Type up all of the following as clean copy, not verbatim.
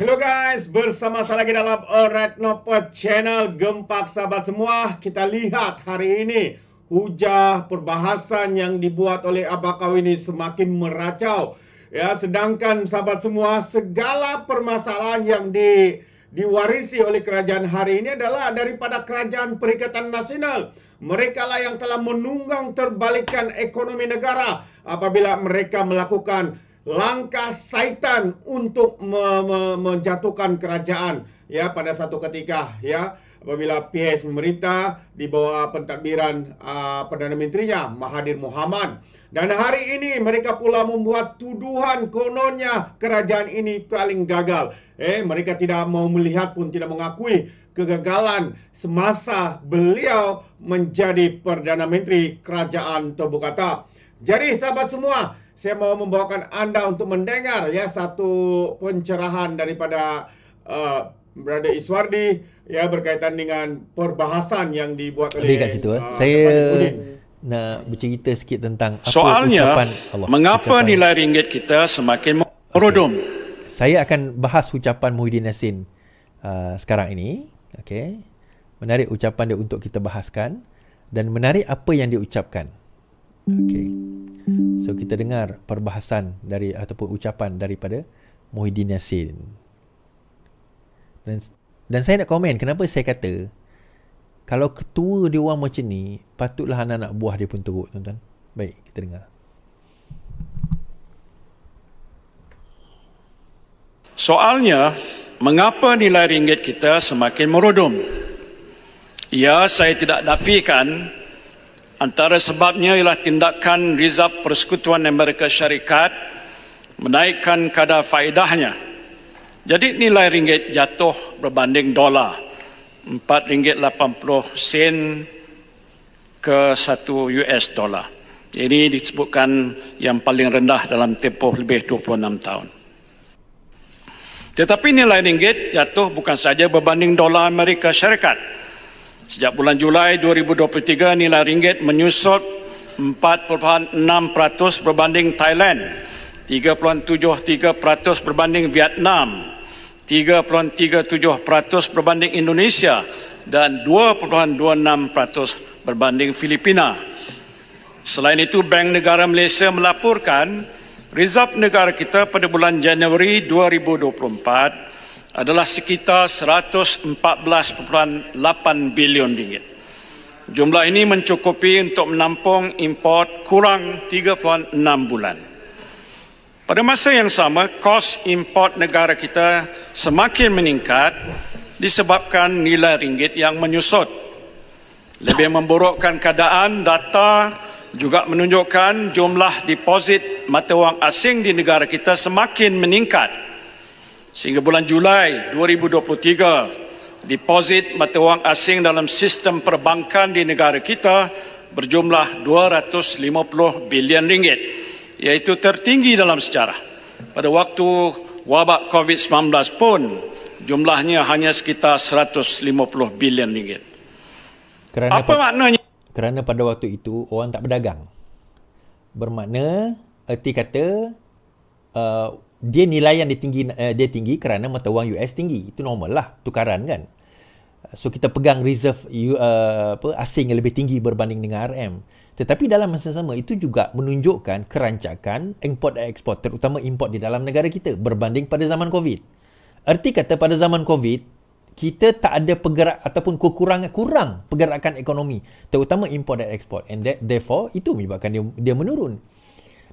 Hello guys, bersama saya lagi dalam Retnopod Channel. Gempak sahabat semua, kita lihat hari ini hujah perbahasan yang dibuat oleh Abakau ini semakin meracau. Ya, sedangkan sahabat semua, segala permasalahan yang diwarisi oleh kerajaan hari ini adalah daripada Kerajaan Perikatan Nasional. Mereka lah yang telah menunggang terbalikan ekonomi negara apabila mereka melakukan langkah syaitan untuk menjatuhkan kerajaan ya pada satu ketika ya apabila PH pemerintah di bawah pentadbiran Perdana Menterinya Mahathir Mohamad, dan hari ini mereka pula membuat tuduhan kononnya kerajaan ini paling gagal. Mereka tidak mau melihat pun tidak mengakui kegagalan semasa beliau menjadi Perdana Menteri Kerajaan Tebu Kata. Jadi sahabat semua, saya mau membawakan anda untuk mendengar ya satu pencerahan daripada Brother Iswardi ya berkaitan dengan perbahasan yang dibuat oleh kat situ, saya nak bercerita sikit tentang apa soalnya, ucapan Allah. Mengapa nilai ringgit kita semakin merodom? Saya akan bahas ucapan Muhyiddin Yassin sekarang ini. Okey. Menarik ucapan dia untuk kita bahaskan dan menarik apa yang dia ucapkan. Okey. So kita dengar perbahasan dari ataupun ucapan daripada Muhyiddin Yassin. Dan saya nak komen kenapa saya kata kalau ketua dia orang macam ni, patutlah anak-anak buah dia pun teruk, tuan-tuan. Baik, kita dengar. Soalnya, mengapa nilai ringgit kita semakin merodom? Ya, saya tidak nafikan antara sebabnya ialah tindakan Rizab Persekutuan Amerika Syarikat menaikkan kadar faedahnya. Jadi nilai ringgit jatuh berbanding dolar. RM4.80 ke 1 US dollar. Ini disebutkan yang paling rendah dalam tempoh lebih 26 tahun. Tetapi nilai ringgit jatuh bukan saja berbanding dolar Amerika Syarikat. Sejak bulan Julai 2023, nilai ringgit menyusut 4.6% berbanding Thailand, 3.73% berbanding Vietnam, 3.37% berbanding Indonesia dan 2.26% berbanding Filipina. Selain itu, Bank Negara Malaysia melaporkan reserve negara kita pada bulan Januari 2024 adalah sekitar 114.8 bilion ringgit. Jumlah ini mencukupi untuk menampung import kurang 3.6 bulan. Pada masa yang sama, kos import negara kita semakin meningkat disebabkan nilai ringgit yang menyusut. Lebih memburukkan keadaan, data juga menunjukkan jumlah deposit mata wang asing di negara kita semakin meningkat. Sehingga bulan Julai 2023, deposit mata wang asing dalam sistem perbankan di negara kita berjumlah 250 bilion ringgit. Iaitu tertinggi dalam sejarah. Pada waktu wabak COVID-19 pun jumlahnya hanya sekitar 150 bilion ringgit. Apa maknanya? Kerana pada waktu itu orang tak berdagang. Bermakna erti kata dia nilai yang dia tinggi kerana mata wang US tinggi. Itu normal lah, tukaran kan. So kita pegang reserve asing yang lebih tinggi berbanding dengan RM. Tetapi dalam masa sama itu juga menunjukkan kerancakan import dan ekspor, terutama import di dalam negara kita berbanding pada zaman COVID. Erti kata pada zaman COVID, kita tak ada kurang pergerakan ekonomi, terutama import dan ekspor. And therefore, itu menyebabkan dia menurun.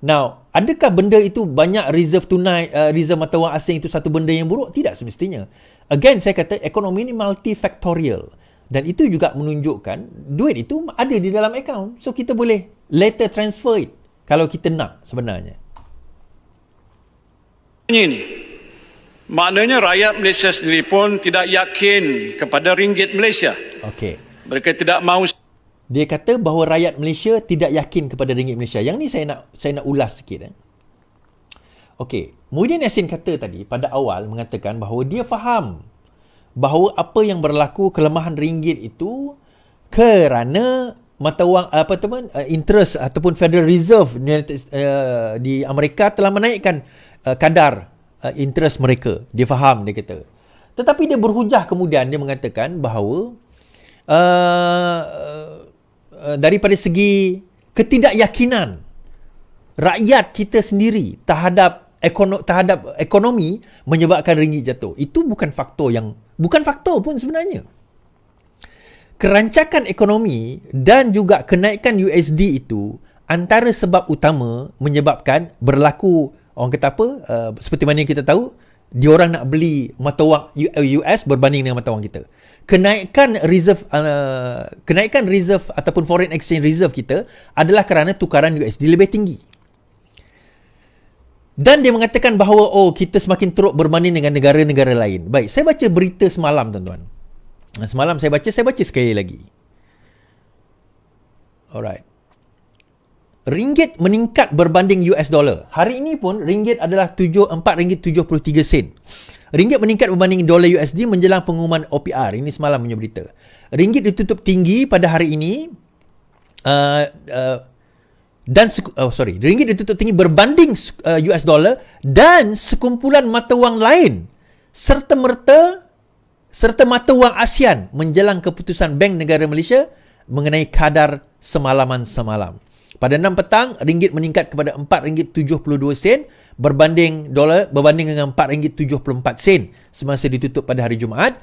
Now, adakah benda itu banyak reserve tunai, reserve mata wang asing itu satu benda yang buruk? Tidak semestinya. Again, saya kata ekonomi ini multifactorial. Dan itu juga menunjukkan duit itu ada di dalam akaun. So, kita boleh later transfer it kalau kita nak sebenarnya. Ini, maknanya rakyat Malaysia sendiri pun tidak yakin kepada ringgit Malaysia. Okey. Mereka tidak mahu. Dia kata bahawa rakyat Malaysia tidak yakin kepada ringgit Malaysia. Yang ni saya nak ulas sikit. Okey. Muhyiddin Yassin kata tadi pada awal mengatakan bahawa dia faham bahawa apa yang berlaku kelemahan ringgit itu kerana mata wang interest ataupun Federal Reserve di Amerika telah menaikkan kadar interest mereka. Dia faham, dia kata. Tetapi dia berhujah kemudian, dia mengatakan bahawa daripada segi ketidakyakinan rakyat kita sendiri terhadap ekonomi menyebabkan ringgit jatuh. Itu bukan faktor pun sebenarnya. Kerancakan ekonomi dan juga kenaikan USD itu antara sebab utama menyebabkan berlaku, orang kata apa, seperti mana yang kita tahu, diorang nak beli mata wang US berbanding dengan mata wang kita. Kenaikan reserve ataupun foreign exchange reserve kita adalah kerana tukaran USD lebih tinggi. Dan dia mengatakan bahawa kita semakin teruk berbanding dengan negara-negara lain. Baik, saya baca berita semalam, tuan-tuan. Semalam saya baca sekali lagi. Alright. Ringgit meningkat berbanding US dollar. Hari ini pun ringgit adalah RM4.73. Ringgit meningkat berbanding dolar USD menjelang pengumuman OPR. Ini semalam punya berita. Ringgit ditutup tinggi pada hari ini. Ringgit ditutup tinggi berbanding US dollar dan sekumpulan mata wang lain serta mata wang ASEAN menjelang keputusan Bank Negara Malaysia mengenai kadar semalaman semalam. Pada 6 petang, ringgit meningkat kepada RM4.72 berbanding dengan RM4.74 semasa ditutup pada hari Jumaat.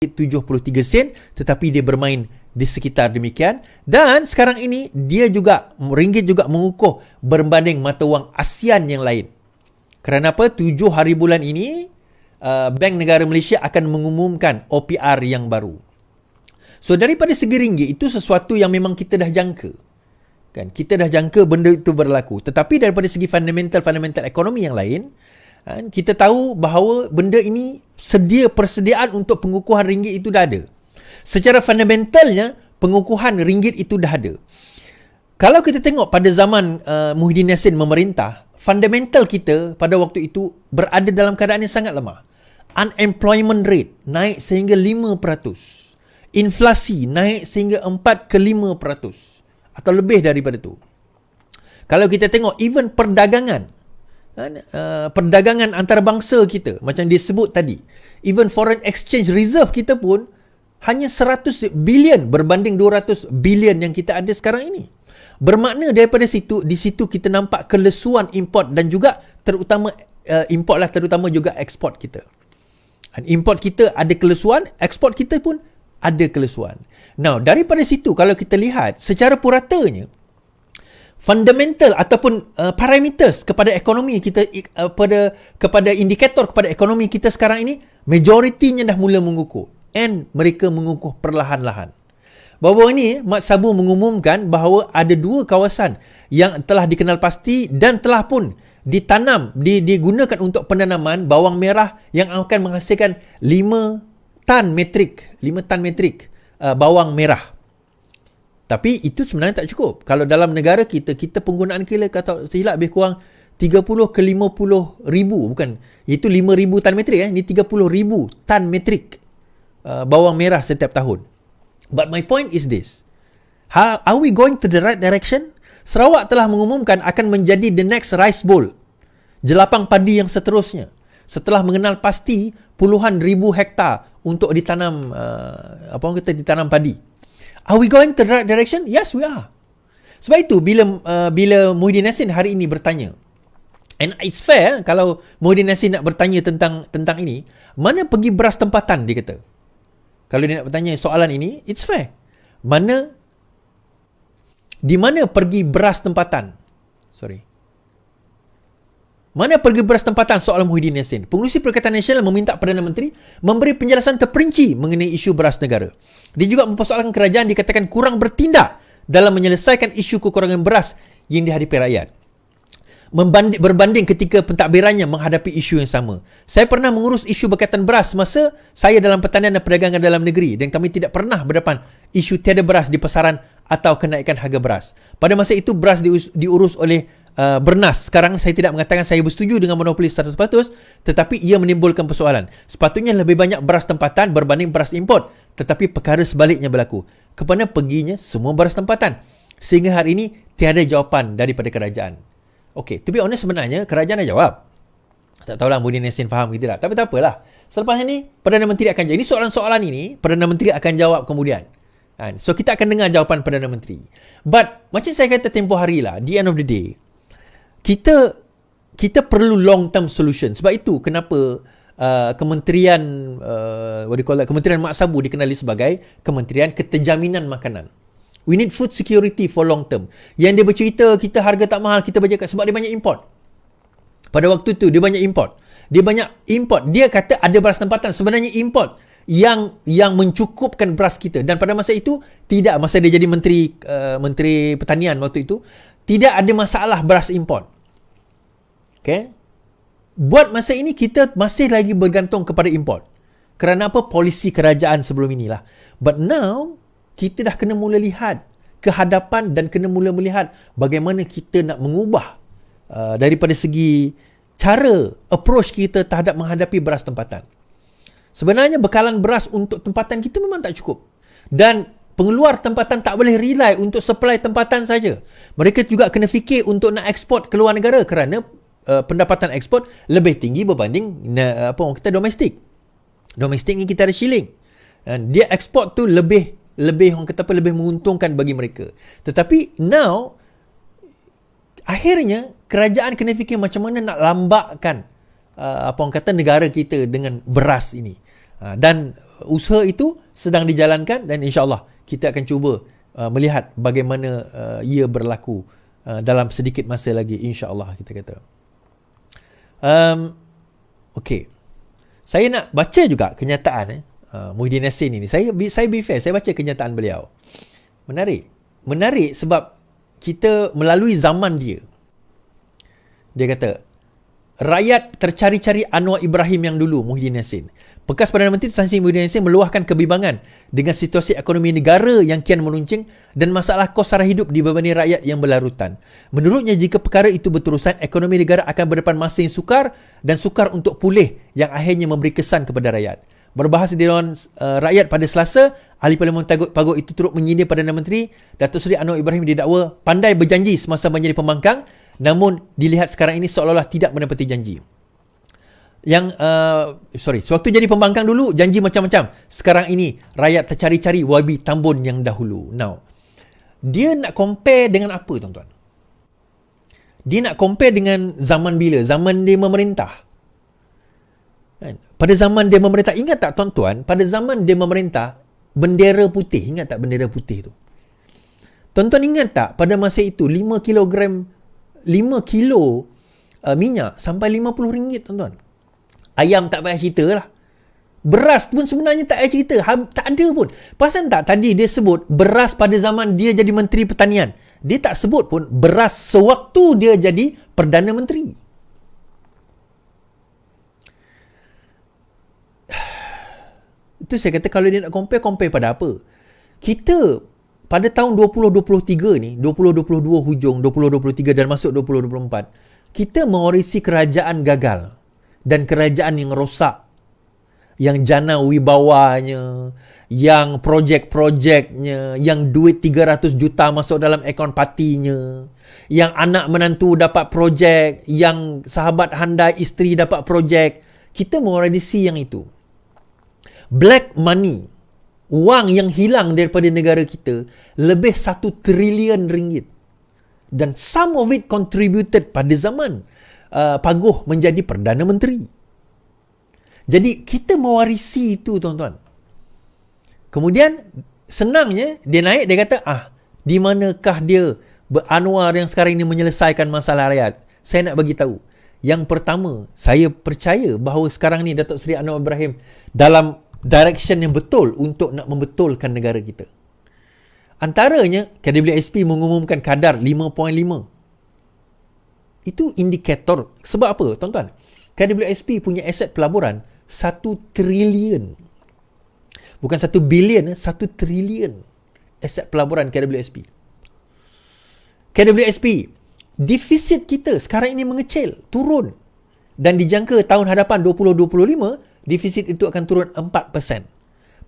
RM73, tetapi dia bermain di sekitar demikian. Dan sekarang ini ringgit juga mengukuh berbanding mata wang ASEAN yang lain. Kerana apa? 7 hari bulan ini Bank Negara Malaysia akan mengumumkan OPR yang baru. So daripada segi ringgit, itu sesuatu yang memang kita dah jangka. Kan? Kita dah jangka benda itu berlaku. Tetapi daripada segi fundamental ekonomi yang lain, kita tahu bahawa benda ini persediaan untuk pengukuhan ringgit itu dah ada. Secara fundamentalnya, pengukuhan ringgit itu dah ada. Kalau kita tengok pada zaman Muhyiddin Yassin memerintah, fundamental kita pada waktu itu berada dalam keadaan yang sangat lemah. Unemployment rate naik sehingga 5%. Inflasi naik sehingga 4 ke 5% atau lebih daripada itu. Kalau kita tengok even perdagangan antarabangsa kita, macam disebut tadi, even foreign exchange reserve kita pun hanya 100 bilion berbanding 200 bilion yang kita ada sekarang ini. Bermakna di situ kita nampak kelesuan import dan juga terutama terutama juga ekspor kita. Import kita ada kelesuan, ekspor kita pun ada kelesuan. Now, daripada situ kalau kita lihat secara puratanya, fundamental ataupun parameters kepada ekonomi kita, kepada indikator kepada ekonomi kita sekarang ini, majoritinya dah mula mengukuh, and mereka mengukuh perlahan-lahan. Baru ini Mat Sabu mengumumkan bahawa ada 2 kawasan yang telah dikenal pasti dan telah pun digunakan untuk penanaman bawang merah yang akan menghasilkan 5 tan metrik bawang merah. Tapi itu sebenarnya tak cukup. Kalau dalam negara kita penggunaan kita kata silap lebih kurang 30 ke 50 ribu, bukan, itu 5,000 tan metrik. Ini 30,000 tan metrik bawang merah setiap tahun. But my point is this. Are we going to the right direction? Sarawak telah mengumumkan akan menjadi the next rice bowl, jelapang padi yang seterusnya, setelah mengenal pasti puluhan ribu hektar untuk ditanam ditanam padi. Are we going to the right direction? Yes, we are. Sebab itu bila Muhyiddin Yassin hari ini bertanya, and it's fair kalau Muhyiddin Yassin nak bertanya tentang ini, mana pergi beras tempatan, dia kata. Kalau dia nak bertanya soalan ini, it's fair. Di mana pergi beras tempatan? Mana pergi beras tempatan, soalan Muhyiddin Yassin. Pengerusi Perikatan Nasional meminta Perdana Menteri memberi penjelasan terperinci mengenai isu beras negara. Dia juga mempersoalkan kerajaan dikatakan kurang bertindak dalam menyelesaikan isu kekurangan beras yang dihadapi rakyat. Berbanding ketika pentadbirannya menghadapi isu yang sama. Saya pernah mengurus isu berkaitan beras semasa saya dalam pertanian dan perdagangan dalam negeri, dan kami tidak pernah berdepan isu tiada beras di pasaran atau kenaikan harga beras. Pada masa itu beras diurus oleh Bernas. Sekarang saya tidak mengatakan saya bersetuju dengan monopoli 100%, tetapi ia menimbulkan persoalan. Sepatutnya lebih banyak beras tempatan berbanding beras import, tetapi perkara sebaliknya berlaku. Kepada perginya semua beras tempatan. Sehingga hari ini tiada jawapan daripada kerajaan. Okey, to be honest sebenarnya kerajaan dah jawab. Tak tahulah Budi Nassin faham ke tidak. Tapi tak apalah. Selepas ini Perdana Menteri akan jawab. Ini soalan-soalan ini Perdana Menteri akan jawab kemudian. So kita akan dengar jawapan Perdana Menteri. But macam saya kata tempoh hari lah, the end of the day, kita perlu long term solution. Sebab itu kenapa Kementerian Kementerian Mak Sabu dikenali sebagai Kementerian Keterjaminan Makanan. We need food security for long term. Yang dia bercerita kita harga tak mahal, kita baca sebab dia banyak import. Pada waktu tu dia banyak import. Dia kata ada beras tempatan, sebenarnya import yang mencukupkan beras kita. Dan pada masa itu tidak, masa dia jadi menteri pertanian waktu itu, tidak ada masalah beras import. Okay? Buat masa ini kita masih lagi bergantung kepada import. Kerana apa? Polisi kerajaan sebelum inilah. But now kita dah kena mula lihat ke hadapan dan kena mula melihat bagaimana kita nak mengubah daripada segi cara approach kita terhadap menghadapi beras tempatan. Sebenarnya bekalan beras untuk tempatan kita memang tak cukup. Dan pengeluar tempatan tak boleh rely untuk supply tempatan saja. Mereka juga kena fikir untuk nak ekspor ke luar negara kerana pendapatan ekspor lebih tinggi berbanding domestik. Domestik ni kita ada shilling. Dan dia ekspor tu lebih orang kata apa, lebih menguntungkan bagi mereka. Tetapi now akhirnya kerajaan kena fikir macam mana nak lambakkan orang kata negara kita dengan beras ini. Dan usaha itu sedang dijalankan dan insya-Allah kita akan cuba melihat bagaimana ia berlaku dalam sedikit masa lagi, insya-Allah kita kata. Okey. Saya nak baca juga kenyataan Muhyiddin Yassin ini. Saya be fair, saya baca kenyataan beliau. Menarik sebab kita melalui zaman dia. Dia kata, rakyat tercari-cari Anwar Ibrahim yang dulu, Muhyiddin Yassin. Bekas Perdana Menteri Tan Sri Muhyiddin Yassin meluahkan kebimbangan dengan situasi ekonomi negara yang kian meruncing dan masalah kos sara hidup di beban rakyat yang berlarutan. Menurutnya, jika perkara itu berterusan, ekonomi negara akan berdepan masa yang sukar dan sukar untuk pulih yang akhirnya memberi kesan kepada rakyat. Berbahasa di Dewan Rakyat pada Selasa, Ahli Parlimen Pagut itu turut menyindir Perdana Menteri Datuk Seri Anwar Ibrahim didakwa pandai berjanji semasa menjadi pembangkang, namun dilihat sekarang ini seolah-olah tidak menepati janji. Sewaktu jadi pembangkang dulu janji macam-macam. Sekarang ini rakyat tercari-cari YB Tambun yang dahulu. Now, dia nak compare dengan apa, tuan-tuan? Dia nak compare dengan zaman bila? Zaman dia memerintah. Pada zaman dia memerintah, ingat tak tuan-tuan, pada zaman dia memerintah, bendera putih, ingat tak bendera putih tu? Tuan-tuan ingat tak pada masa itu 5 kilo minyak sampai RM50, tuan-tuan. Ayam tak payah cerita lah. Beras pun sebenarnya tak payah cerita, tak ada pun. Pasal tak tadi dia sebut beras pada zaman dia jadi Menteri Pertanian. Dia tak sebut pun beras sewaktu dia jadi Perdana Menteri. Itu saya kata kalau dia nak compare pada apa? Kita pada tahun 2023 ni, 2022 hujung, 2023 dan masuk 2024, kita mewarisi kerajaan gagal dan kerajaan yang rosak, yang jana wibawanya, yang projek-projeknya, yang duit 300 juta masuk dalam akaun partinya, yang anak menantu dapat projek, yang sahabat handai isteri dapat projek. Kita mewarisi yang itu. Black money, wang yang hilang daripada negara kita lebih 1 trilion ringgit. Dan some of it contributed pada zaman Paguh menjadi Perdana Menteri. Jadi kita mewarisi itu, tuan-tuan. Kemudian senangnya dia naik, dia kata di manakah dia Anwar yang sekarang ini menyelesaikan masalah rakyat? Saya nak bagi tahu. Yang pertama, saya percaya bahawa sekarang ni Datuk Seri Anwar Ibrahim dalam direction yang betul untuk nak membetulkan negara kita. Antaranya, KWSP mengumumkan kadar 5.5. Itu indikator. Sebab apa, tuan-tuan? KWSP punya aset pelaburan 1 trilion. Bukan 1 bilion, 1 trilion. aset pelaburan KWSP. KWSP, defisit kita sekarang ini mengecil, turun. Dan dijangka tahun hadapan 2025, defisit itu akan turun 4%.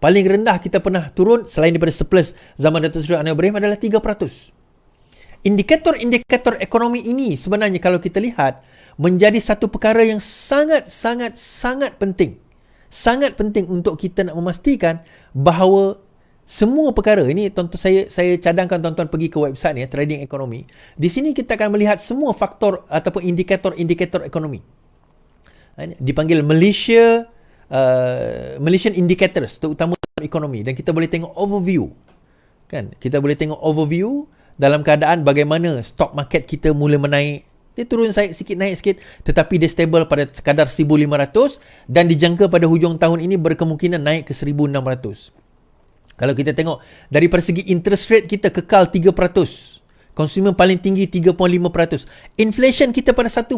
Paling rendah kita pernah turun selain daripada surplus zaman Datuk Seri Anwar Ibrahim adalah 3%. Indikator-indikator ekonomi ini sebenarnya kalau kita lihat menjadi satu perkara yang sangat penting. Sangat penting untuk kita nak memastikan bahawa semua perkara ini, tuan-tuan, saya cadangkan tuan-tuan pergi ke website ni, Trading Economy. Di sini kita akan melihat semua faktor ataupun indikator-indikator ekonomi. Dipanggil Malaysian Indicators, terutama ekonomi, dan kita boleh tengok overview. Kan? Kita boleh tengok overview dalam keadaan bagaimana stock market kita mula menaik. Dia turun sikit, naik sikit, tetapi dia stable pada sekadar 1,500 dan dijangka pada hujung tahun ini berkemungkinan naik ke 1,600. Kalau kita tengok dari persegi interest rate kita kekal 3%. Consumer paling tinggi 3.5%. Inflation kita pada 1.5%.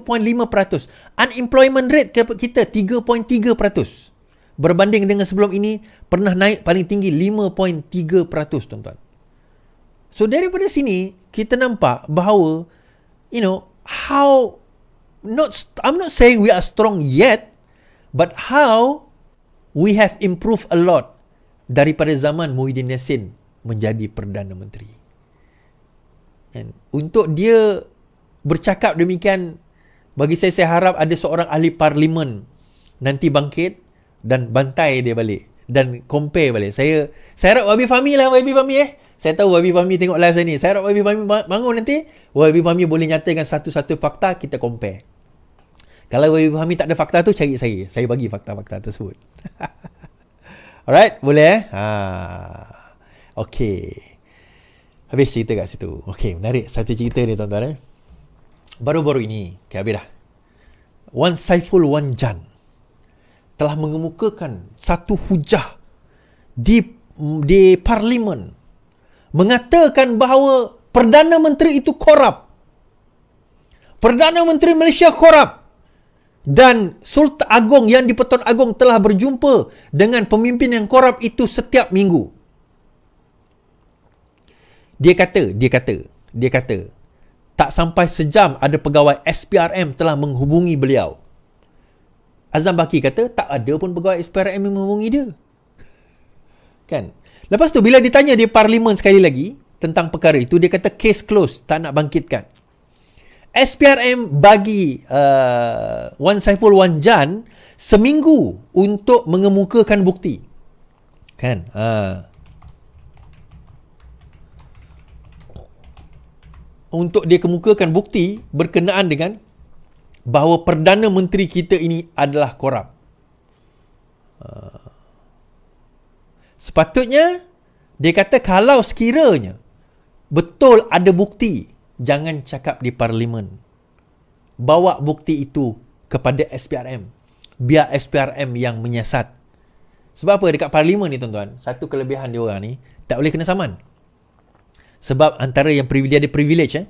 Unemployment rate kita 3.3%. Berbanding dengan sebelum ini pernah naik paling tinggi 5.3%, tuan-tuan. So daripada sini kita nampak bahawa how I'm not saying we are strong yet, but how we have improved a lot daripada zaman Muhyiddin Yassin menjadi Perdana Menteri. And untuk dia bercakap demikian, bagi saya harap ada seorang ahli parlimen nanti bangkit dan bantai dia balik dan compare balik. Saya harap Wabi Fahmi saya tahu Wabi Fahmi tengok live saya ni. Saya harap Wabi Fahmi bangun nanti, Wabi Fahmi boleh nyatakan satu-satu fakta, kita compare. Kalau Wabi Fahmi tak ada fakta tu, cari saya bagi fakta-fakta tersebut. Alright, boleh Okay. Habis cerita kat situ. Okey, menarik satu cerita ni, tuan-tuan. Baru-baru ini, habis dah. Wan Saiful Wan Jan telah mengemukakan satu hujah di parlimen mengatakan bahawa Perdana Menteri itu korup. Perdana Menteri Malaysia korup. Dan Sultan Agong yang di-Pertuan Agong telah berjumpa dengan pemimpin yang korup itu setiap minggu. Dia kata, tak sampai sejam ada pegawai SPRM telah menghubungi beliau. Azam Baki kata, tak ada pun pegawai SPRM yang menghubungi dia. Kan? Lepas tu, bila ditanya di parlimen sekali lagi tentang perkara itu, dia kata case close, tak nak bangkitkan. SPRM bagi Wan Saiful Wan Jan seminggu untuk mengemukakan bukti. Kan? Untuk dia kemukakan bukti berkenaan dengan bahawa Perdana Menteri kita ini adalah korup. Sepatutnya dia kata kalau sekiranya betul ada bukti, jangan cakap di parlimen. Bawa bukti itu kepada SPRM. Biar SPRM yang menyiasat. Sebab apa dekat parlimen ni, tuan-tuan, satu kelebihan dia orang ni, tak boleh kena saman. Sebab antara yang dia ada privilege.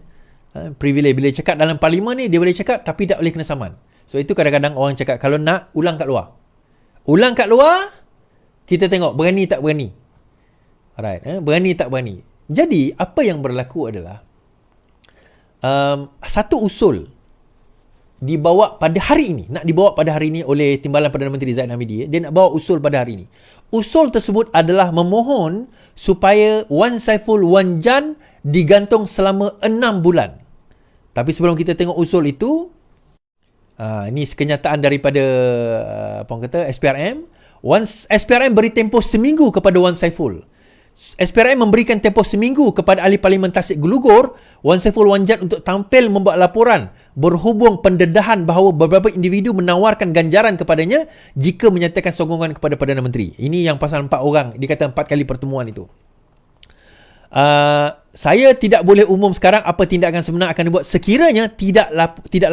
Privilege. Bila cakap dalam parlimen ni, dia boleh cakap tapi tak boleh kena saman. So itu kadang-kadang orang cakap, kalau nak, ulang kat luar. Ulang kat luar, kita tengok berani tak berani. Alright, berani tak berani. Jadi, apa yang berlaku adalah satu usul dibawa pada hari ini. Nak dibawa pada hari ini oleh Timbalan Perdana Menteri Zahid Hamidi. Dia nak bawa usul pada hari ini. Usul tersebut adalah memohon supaya Wan Saiful Wan Jan digantung selama 6 bulan. Tapi sebelum kita tengok usul itu, ini kenyataan daripada SPRM. SPRM beri tempoh seminggu kepada Wan Saiful. SPRM memberikan tempoh seminggu kepada ahli parlimen Tasik Gelugor, Wan Saiful Wan Jan, untuk tampil membuat laporan berhubung pendedahan bahawa beberapa individu menawarkan ganjaran kepadanya jika menyatakan sokongan kepada Perdana Menteri. Ini yang pasal 4 orang. Dia kata 4 kali pertemuan itu. Saya tidak boleh umum sekarang apa tindakan sebenar akan dibuat sekiranya tidak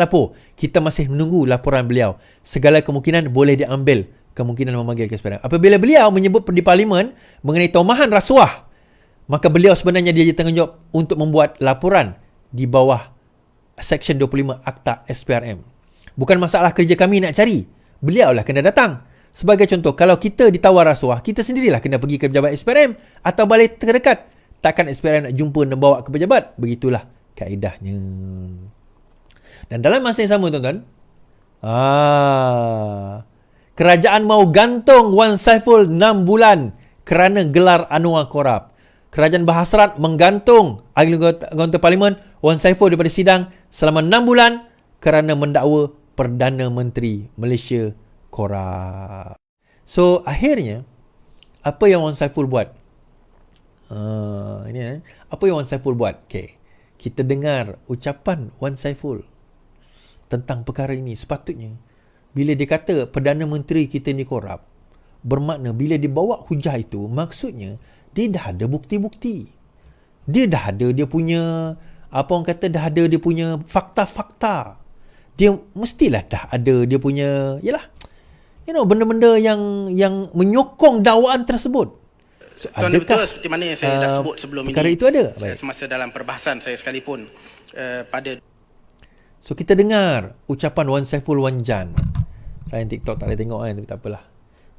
lapor. Kita masih menunggu laporan beliau. Segala kemungkinan boleh diambil. Kemungkinan memanggil ke SPRM. Apabila beliau menyebut di parlimen mengenai tomahan rasuah, maka beliau sebenarnya dia tanggungjawab untuk membuat laporan di bawah Section 25 Akta SPRM. Bukan masalah kerja kami nak cari. Beliau lah kena datang. Sebagai contoh, kalau kita ditawar rasuah, kita sendirilah kena pergi ke pejabat SPRM atau balai terdekat. takkan SPRM nak jumpa dan bawa ke pejabat. Begitulah kaedahnya. Dan dalam masa yang sama, tuan-tuan, kerajaan mau gantung Wan Saiful 6 bulan kerana gelar Anwar Korab. Kerajaan berhasrat menggantung anggota Parlimen Wan Saiful daripada sidang selama 6 bulan kerana mendakwa Perdana Menteri Malaysia korap. So, akhirnya, apa yang Wan Saiful buat? Apa yang Wan Saiful buat? Okay. Kita dengar ucapan Wan Saiful tentang perkara ini. Sepatutnya, bila dia kata Perdana Menteri kita ni korap, bermakna bila dia bawa hujah itu, maksudnya, dia dah ada bukti-bukti. Dia dah ada dia punya, apa orang kata, dah ada dia punya fakta-fakta. Dia mestilah dah ada dia punya, yalah, benda-benda yang menyokong dakwaan tersebut. So, Tuan betul seperti mana yang saya dah sebut sebelum perkara ini. Itu ada. Semasa dalam perbahasan saya sekalipun pada. So kita dengar ucapan Wan Saiful Wanjan. Saya TikTok tak boleh tengok kan, tapi tak apalah.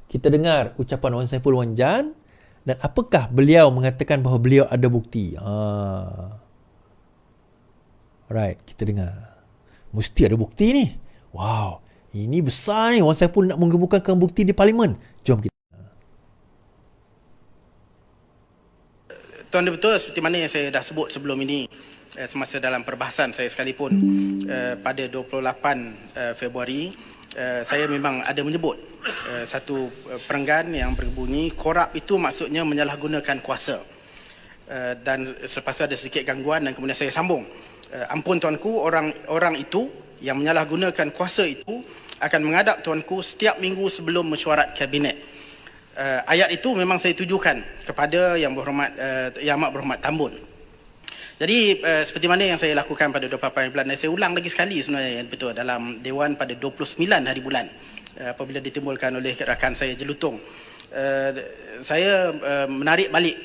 Kita dengar ucapan Wan Saiful Wanjan dan apakah beliau mengatakan bahawa beliau ada bukti. Right, kita dengar. Mesti ada bukti ni. Wow, ini besar ni. Wan Saiful nak mengemukakan bukti di Parlimen. Jom kita. Tuan betul seperti mana yang saya dah sebut sebelum ini semasa dalam perbahasan saya sekalipun pada 28 Februari saya memang ada menyebut satu perenggan yang berbunyi korap itu maksudnya menyalahgunakan kuasa dan selepas itu ada sedikit gangguan dan kemudian saya sambung ampun tuanku, orang itu yang menyalahgunakan kuasa itu akan menghadap tuanku setiap minggu sebelum mesyuarat kabinet. Ayat itu memang saya tujukan kepada Yang Amat Berhormat Tambun. Jadi seperti mana yang saya lakukan pada 28 bulan dan saya ulang lagi sekali sebenarnya betul dalam Dewan pada 29 hari bulan apabila ditimbulkan oleh rakan saya Jelutong. Saya menarik balik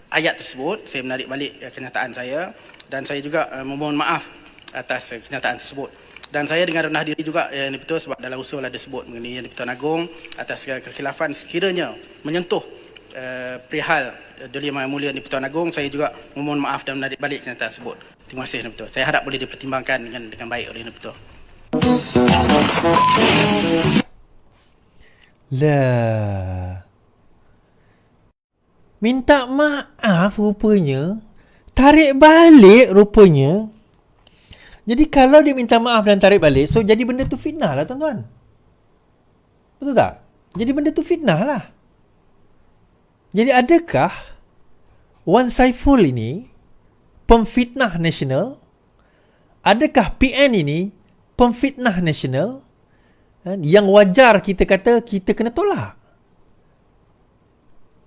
ayat tersebut, saya menarik balik kenyataan saya dan saya juga memohon maaf atas kenyataan tersebut. Dan saya dengan rendah diri juga ini betul sebab dalam usul ada sebut mengenai Yang di-Pertuan Agong atas segala kekhilafan sekiranya menyentuh perihal Duli Yang Maha Mulia Yang di-Pertuan Agong, saya juga memohon maaf dan menarik balik kenyataan tersebut. Terima kasih Yang di-Pertuan. Saya harap boleh dipertimbangkan dengan baik oleh Yang di-Pertuan. Lah. Minta maaf rupanya. Tarik balik rupanya. Jadi kalau dia minta maaf dan tarik balik, so jadi benda tu fitnah lah tuan-tuan. Betul tak? Jadi benda tu fitnah lah. Jadi adakah Wan Saiful ini pemfitnah nasional? Adakah PN ini pemfitnah nasional? Yang wajar kita kata kita kena tolak.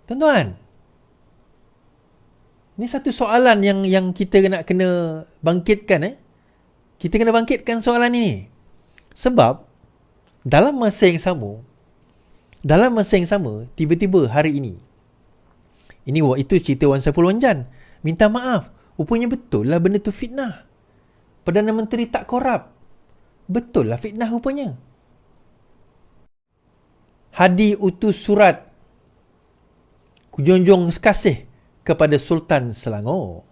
Tuan-tuan. Ini satu soalan yang kita kena bangkitkan. Kita kena bangkitkan soalan ini. Sebab dalam masa yang sama, tiba-tiba hari ini, itu cerita Wan Saiful Wanjan, minta maaf. Rupanya betul lah benda tu fitnah. Perdana Menteri tak korap. Betul lah fitnah rupanya. Hadi utus surat junjung kasih kepada Sultan Selangor.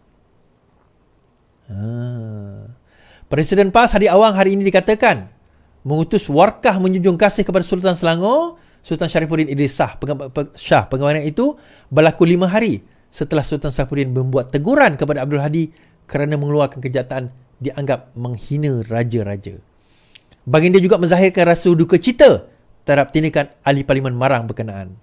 Presiden PAS Hadi Awang hari ini dikatakan mengutus warkah menjunjung kasih kepada Sultan Selangor, Sultan Sharifuddin Idris Shah. Pengamanan itu berlaku 5 hari setelah Sultan Sharifuddin membuat teguran kepada Abdul Hadi kerana mengeluarkan kenyataan dianggap menghina raja-raja. Baginda juga menzahirkan rasa duka cita terhadap tindakan ahli parlimen Marang berkenaan.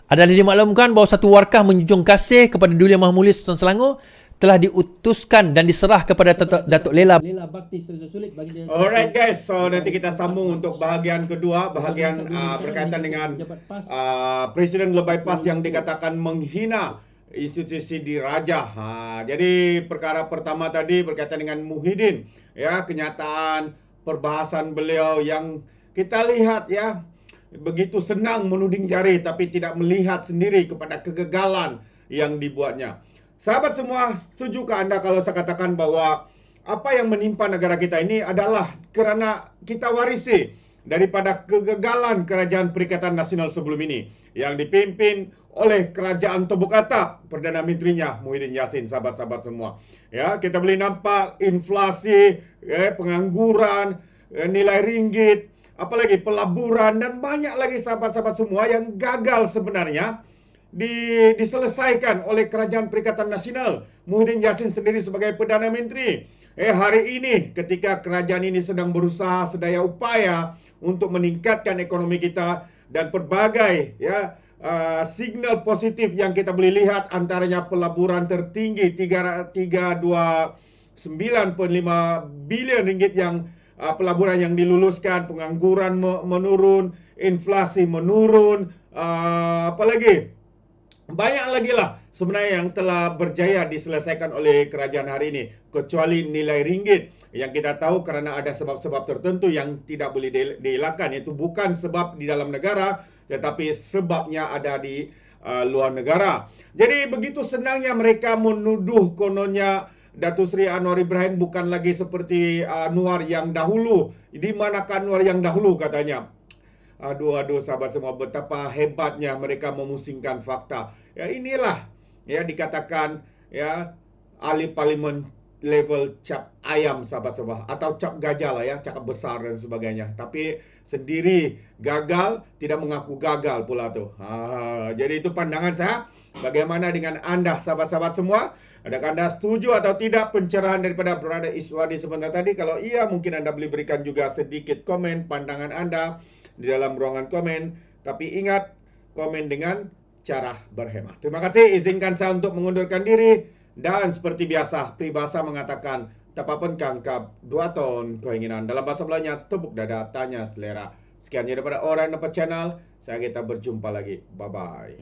Adalah dimaklumkan bahawa satu warkah menjunjung kasih kepada Duli Yang Maha Mulia Sultan Selangor telah diutuskan dan diserah kepada Datuk Lela Bakti Seri Sulit. Alright guys, so nanti kita sambung untuk bahagian kedua, bahagian berkaitan dengan Presiden Lebay PAS yang dikatakan menghina institusi diraja. Jadi perkara pertama tadi berkaitan dengan Muhyiddin, ya, kenyataan perbahasan beliau yang kita lihat ya begitu senang menuding jari tapi tidak melihat sendiri kepada kegagalan yang dibuatnya. Sahabat semua, setujukah anda kalau saya katakan bahawa apa yang menimpa negara kita ini adalah kerana kita warisi daripada kegagalan Kerajaan Perikatan Nasional sebelum ini yang dipimpin oleh Kerajaan Tobuk Atap, Perdana Menterinya Muhyiddin Yassin, sahabat-sahabat semua. Ya, kita boleh nampak inflasi, pengangguran, nilai ringgit, apalagi pelaburan dan banyak lagi sahabat-sahabat semua yang gagal sebenarnya diselesaikan oleh Kerajaan Perikatan Nasional. Muhyiddin Yassin sendiri sebagai Perdana Menteri. Hari ini ketika kerajaan ini sedang berusaha sedaya upaya untuk meningkatkan ekonomi kita dan pelbagai signal positif yang kita boleh lihat, antaranya pelaburan tertinggi 329.5 bilion ringgit yang pelaburan yang diluluskan, pengangguran menurun, inflasi menurun, apalagi banyak lagi lah sebenarnya yang telah berjaya diselesaikan oleh kerajaan hari ini, kecuali nilai ringgit yang kita tahu kerana ada sebab-sebab tertentu yang tidak boleh dielakkan, iaitu bukan sebab di dalam negara tetapi sebabnya ada di luar negara. Jadi begitu senangnya mereka menuduh kononnya Datuk Seri Anwar Ibrahim bukan lagi seperti Anwar yang dahulu. Di manakah Anwar yang dahulu katanya? Aduh sahabat semua, betapa hebatnya mereka memusingkan fakta. Ya inilah ya dikatakan ya ahli parlimen level cap ayam sahabat-sahabat, atau cap gajah lah ya, cakap besar dan sebagainya. Tapi sendiri gagal, tidak mengaku gagal pula tuh. Jadi itu pandangan saya. Bagaimana dengan anda sahabat-sahabat semua? Adakah anda setuju atau tidak pencerahan daripada Brother Iswadi sebentar tadi? Kalau iya, mungkin anda boleh berikan juga sedikit komen pandangan anda di dalam ruangan komen. Tapi ingat, komen dengan cara berhemat. Terima kasih. Izinkan saya untuk mengundurkan diri. Dan seperti biasa, peribahasa mengatakan, tapapan kangkap 2 ton keinginan. Dalam bahasa Melayunya, tepuk dada, tanya selera. Sekian daripada Orang Nampak Channel. Saya kita berjumpa lagi. Bye-bye.